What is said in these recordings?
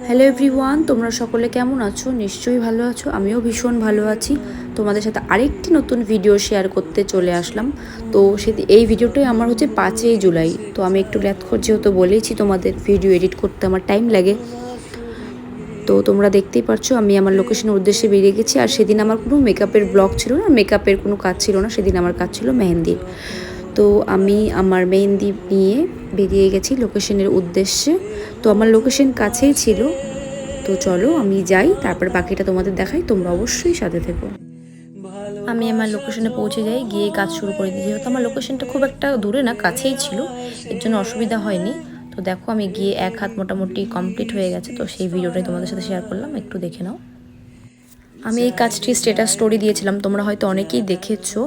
Hello everyone, তোমরা সকলে কেমন আছো? নিশ্চয়ই ভালো আছো। আমিও ভীষণ ভালো আছি। তোমাদের সাথে আরেকটি নতুন ভিডিও শেয়ার করতে চলে আসলাম। তো এই ভিডিওটাই আমার হচ্ছে 5ই জুলাই। তো আমি একটু লেট করছি, যেহেতু বলেইছি তোমাদের ভিডিও এডিট করতে আমার টাইম লাগে। তো তোমরা দেখতেই পারছো আমি আমার লোকেশনের উদ্দেশ্যে বেরিয়ে গেছি। আর সেদিন আমার কোনো মেকআপের ব্লগ ছিল না, মেকআপের কোনো কাজ ছিল না। সেদিন আমার কাজ ছিল মেহেন্দির। তো আমি আমার মেহেন্দি নিয়ে বেরিয়ে গেছি লোকেশনের উদ্দেশ্যে। তো আমার লোকেশন কাছেই ছিল। তো চলো আমি যাই, তারপর বাকিটা তোমাদের দেখাই, তোমরা অবশ্যই সাথে থেকো। আমি আমার লোকেশনে পৌঁছে যাই, গিয়ে কাজ শুরু করে দিই। যেহেতু আমার লোকেশনটা খুব একটা দূরে না, কাছেই ছিল, এর জন্য অসুবিধা হয়নি। তো দেখো আমি গিয়ে এক হাত মোটামুটি কমপ্লিট হয়ে গেছে। তো সেই ভিডিওটাই তোমাদের সাথে শেয়ার করলাম, একটু দেখে নাও। আমি এই কাজটি স্ট্যাটাস স্টোরি দিয়েছিলাম, তোমরা হয়তো অনেকেই দেখেছো।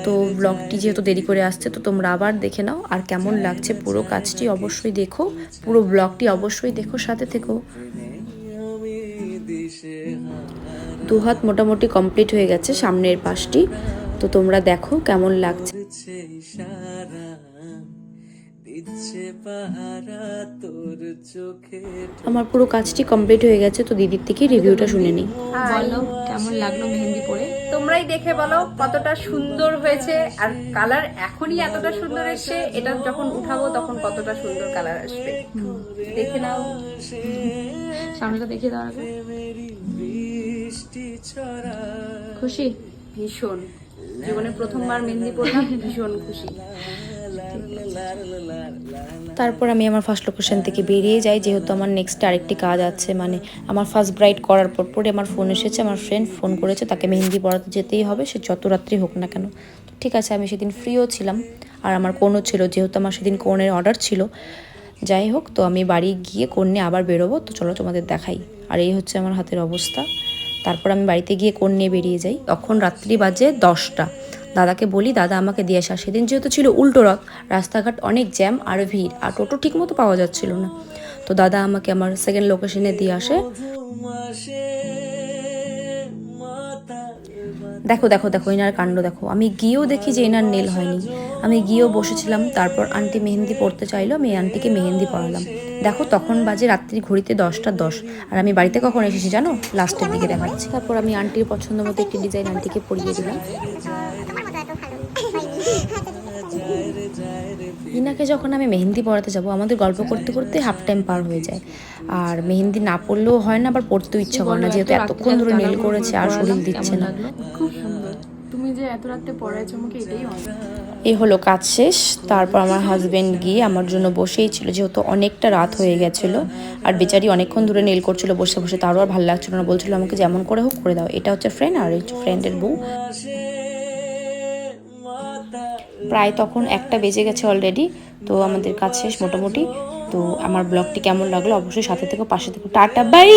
তো ব্লগটি যেহেতু দেরি করে আসছে, তো তোমরা আবার দেখে নাও। আর কেমন লাগছে পুরো কাজটি অবশ্যই দেখো, পুরো ব্লগটি অবশ্যই দেখো, সাথে থেকো। দু হাত মোটামুটি কমপ্লিট হয়ে গেছে সামনের পাশটি। তো তোমরা দেখো কেমন লাগছে। আমার পুরো কাজটি কমপ্লিট হয়ে গেছে। তো দিদির থেকে রিভিউটা শুনে নিই। বলো কেমন লাগলো মেহেন্দি পরে? তোমরাই দেখে বলো কতটা সুন্দর হয়েছে। আর কালার এখনই এতটা সুন্দর এসছে, এটা যখন উঠাবো তখন কতটা সুন্দর কালার আসবে দেখে নাও। সামনেটা দেখে দাও আগে। খুশি? ভীষণ, জীবনে প্রথমবার মেহেন্দি পরলাম, ভীষণ খুশি। তারপর আমি আমার ফার্স্ট লোকেশন থেকে বেরিয়ে যাই, যেহেতু আমার নেক্সট আরেকটি কাজ আছে। মানে আমার ফার্স্ট ব্রাইড করার পরে আমার ফোন এসেছে, আমার ফ্রেন্ড ফোন করেছে, তাকে মেহেন্দি পরাতে যেতেই হবে, সে যত রাত্রি হোক না কেন। তো ঠিক আছে, আমি সেদিন ফ্রিও ছিলাম, আর আমার কোনও ছিল, যেহেতু আমার সেদিন কোনের অর্ডার ছিল। যাই হোক, তো আমি বাড়ি গিয়ে কোন নিয়ে আবার বেরোবো। তো চলো তোমাদের দেখাই। আর এই হচ্ছে আমার হাতের অবস্থা। তারপর আমি বাড়িতে গিয়ে কোন নিয়ে বেরিয়ে যাই। তখন রাত্রি বাজে 10টা। দাদাকে বলি দাদা আমাকে দিয়ে আসা। সেদিন যেহেতু ছিল উল্টো রথ, রাস্তাঘাট অনেক জ্যাম আর ভিড়, আর টোটো ঠিক মতো পাওয়া যাচ্ছিল না। তো দাদা আমাকে আমার সেকেন্ড লোকেশনে দিয়ে আসে। দেখো দেখো দেখো, এনার কাণ্ড দেখো। আমি গিয়েও দেখি যে এনার নেল হয়নি। আমি গিয়েও বসেছিলাম, তারপর আন্টি মেহেন্দি পড়তে চাইলো, আমি আন্টিকে মেহেন্দি পড়ালাম। দেখো তখন বাজে রাত্রি ঘড়িতে 10টা 10। আর আমি বাড়িতে কখন এসেছি জানো? লাস্টের দিকে দেখাচ্ছি। তারপর আমি আন্টির পছন্দ মতো একটি ডিজাইন আন্টিকে পরিয়ে দিলাম। ইনাকে যখন আমি মেহেন্দি পড়াতে যাব, আমাদের গল্প করতে করতে হাফ টাইম পার হয়ে যায়। আর মেহেন্দি না পড়লেও হয় না, আবার পড়তেও ইচ্ছা করে না, যেহেতু এতক্ষণ ধরে নেল করেছে আর শরীর দিচ্ছে না। খুব সুন্দর, তুমি যে এত রাতে পড়াইছো আমাকে, এটাই অনেক। এই হলো কাজ শেষ। তারপর আমার হাজবেন্ড গিয়ে আমার জন্য বসেই ছিল, যেহেতু অনেকটা রাত হয়ে গেছিলো। আর বেচারি অনেকক্ষণ ধরে নেল করছিল বসে বসে, তারও আর ভালো লাগছিল না, বলছিল আমাকে যেমন করে হোক করে দাও। এটা হচ্ছে ফ্রেন্ড, আর ফ্রেন্ডের বউ। প্রায় তখন 1টা বেজে গেছে অলরেডি। তো আমাদের কাজ শেষ মোটামুটি। তো আমার ব্লগটি কেমন লাগলো অবশ্যই সাথে থেকে পাশে থেকে। Tata bye.